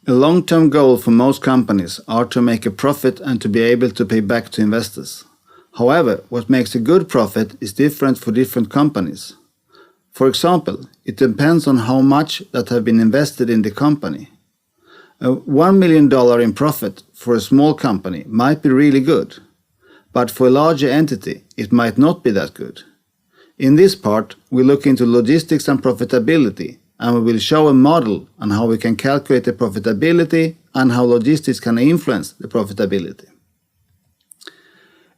A long-term goal for most companies are to make a profit and to be able to pay back to investors. However, what makes a good profit is different for different companies. For example, it depends on how much that have been invested in the company. A $1 million in profit for a small company might be really good, but for a larger entity it might not be that good. In this part, we look into logistics and profitability, and we will show a model on how we can calculate the profitability and how logistics can influence the profitability.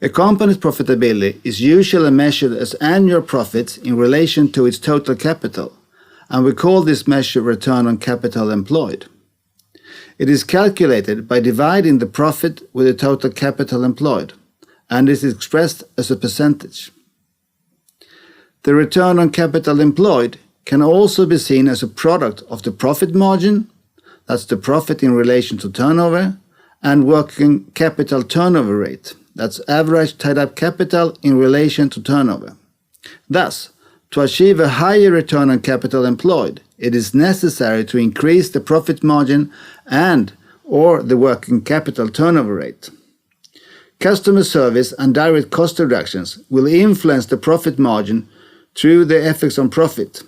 A company's profitability is usually measured as annual profits in relation to its total capital, and we call this measure return on capital employed. It is calculated by dividing the profit with the total capital employed, and is expressed as a percentage. The return on capital employed can also be seen as a product of the profit margin, that's the profit in relation to turnover, and working capital turnover rate, that's average tied-up capital in relation to turnover. Thus, to achieve a higher return on capital employed, it is necessary to increase the profit margin and/or the working capital turnover rate. Customer service and direct cost reductions will influence the profit margin through the effects on profit.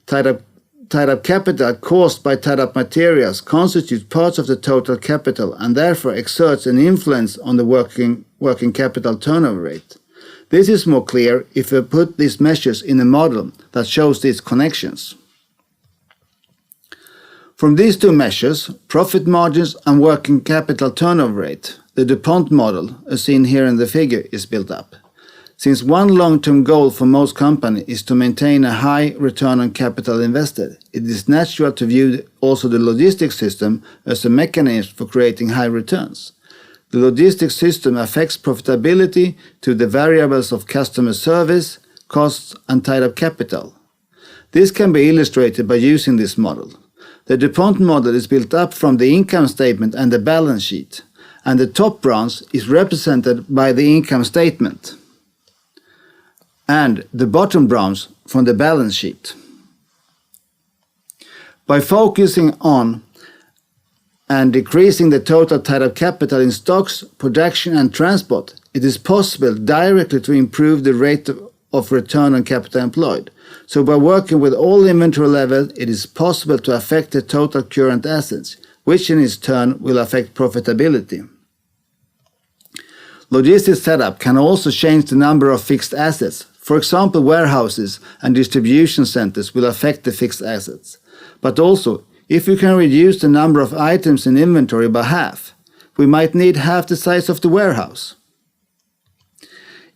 Tied-up capital caused by tied-up materials constitutes parts of the total capital and therefore exerts an influence on the working capital turnover rate. This is more clear if we put these measures in a model that shows these connections. From these two measures, profit margins and working capital turnover rate, the DuPont model, as seen here in the figure, is built up. Since one long-term goal for most companies is to maintain a high return on capital invested, it is natural to view also the logistics system as a mechanism for creating high returns. The logistics system affects profitability to the variables of customer service, costs, and tied-up capital. This can be illustrated by using this model. The DuPont model is built up from the income statement and the balance sheet, and the top branch is represented by the income statement, and the bottom branch from the balance sheet. By focusing on and decreasing the total tied-up capital in stocks, production and transport, it is possible directly to improve the rate of return on capital employed. So by working with all inventory levels, it is possible to affect the total current assets, which in its turn will affect profitability. Logistics setup can also change the number of fixed assets. For example, warehouses and distribution centers will affect the fixed assets. But also, if we can reduce the number of items in inventory by half, we might need half the size of the warehouse.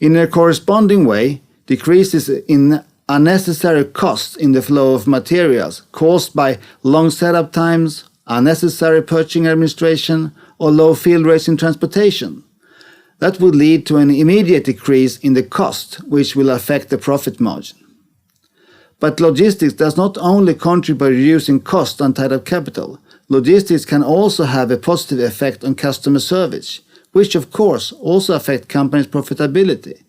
In a corresponding way, decreases in unnecessary costs in the flow of materials caused by long setup times, unnecessary purchasing administration, or low field rates in transportation. That would lead to an immediate decrease in the cost, which will affect the profit margin. But logistics does not only contribute by reducing cost and tied-up capital. Logistics can also have a positive effect on customer service, which of course also affects companies' profitability.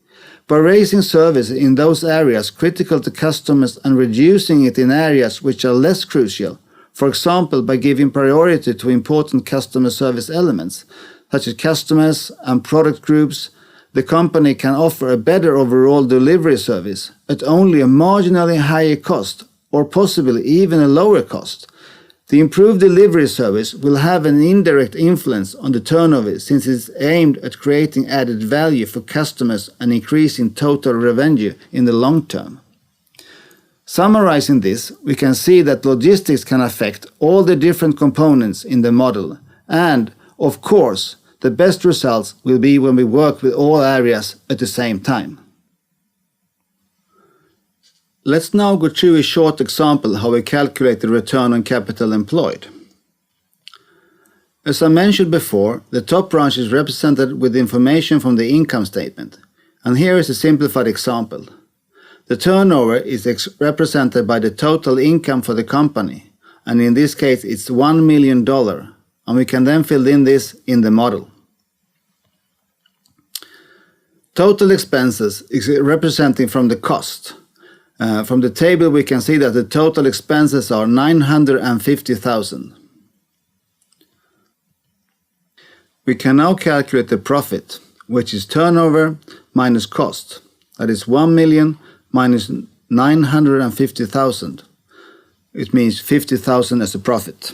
By raising service in those areas critical to customers and reducing it in areas which are less crucial, for example by giving priority to important customer service elements, such as customers and product groups, the company can offer a better overall delivery service at only a marginally higher cost, or possibly even a lower cost. The improved delivery service will have an indirect influence on the turnover since it is aimed at creating added value for customers and increasing total revenue in the long term. Summarizing this, we can see that logistics can affect all the different components in the model, and of course, the best results will be when we work with all areas at the same time. Let's now go through a short example how we calculate the return on capital employed. As I mentioned before, the top branch is represented with information from the income statement, and here is a simplified example. The turnover is represented by the total income for the company, and in this case it's $1 million. And we can then fill in this in the model. Total expenses is representing from the cost. From the table we can see that the total expenses are $950,000. We can now calculate the profit, which is turnover minus cost. That is 1 million minus 950,000. It means 50,000 as a profit.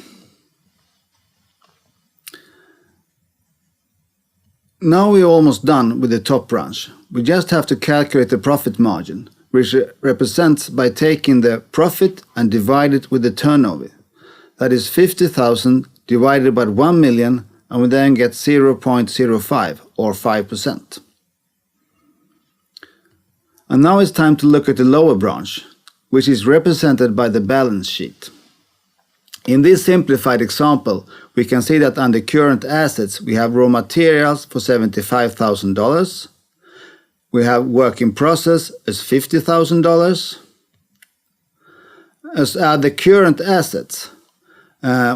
Now we're almost done with the top branch. We just have to calculate the profit margin, which represents by taking the profit and divide it with the turnover. That is 50,000 divided by 1 million, and we then get 0.05 or 5%. And now it's time to look at the lower branch, which is represented by the balance sheet. In this simplified example, we can see that under current assets we have raw materials for $75,000. We have work in process as $50,000. As other current assets,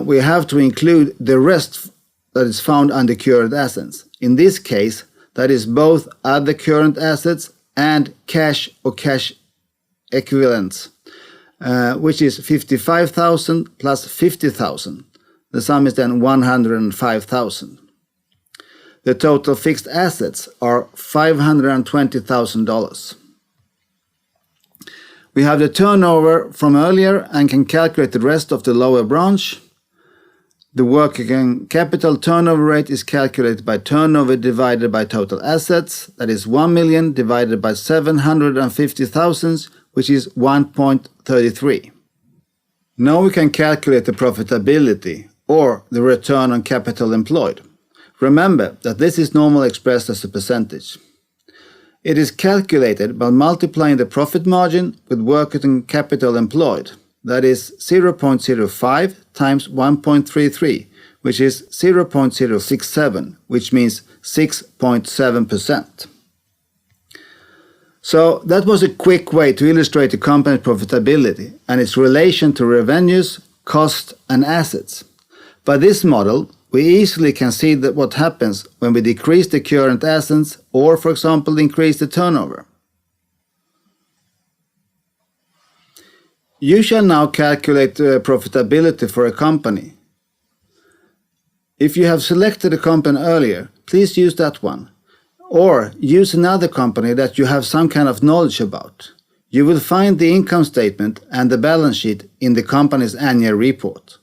we have to include the rest that is found under current assets. In this case, that is both other current assets and cash or cash equivalents, which is 55,000 plus 50,000. The sum is then 105,000. The total fixed assets are $520,000. We have the turnover from earlier and can calculate the rest of the lower branch. The working capital turnover rate is calculated by turnover divided by total assets. That is 1 million divided by 750,000, which is 1.33. Now we can calculate the profitability, or the return on capital employed. Remember that this is normally expressed as a percentage. It is calculated by multiplying the profit margin with working capital employed. That is 0.05 times 1.33, which is 0.067, which means 6.7%. So that was a quick way to illustrate the company's profitability and its relation to revenues, cost, and assets. By this model, we easily can see that what happens when we decrease the current assets or, for example, increase the turnover. You shall now calculate the profitability for a company. If you have selected a company earlier, please use that one. Or use another company that you have some kind of knowledge about. You will find the income statement and the balance sheet in the company's annual report.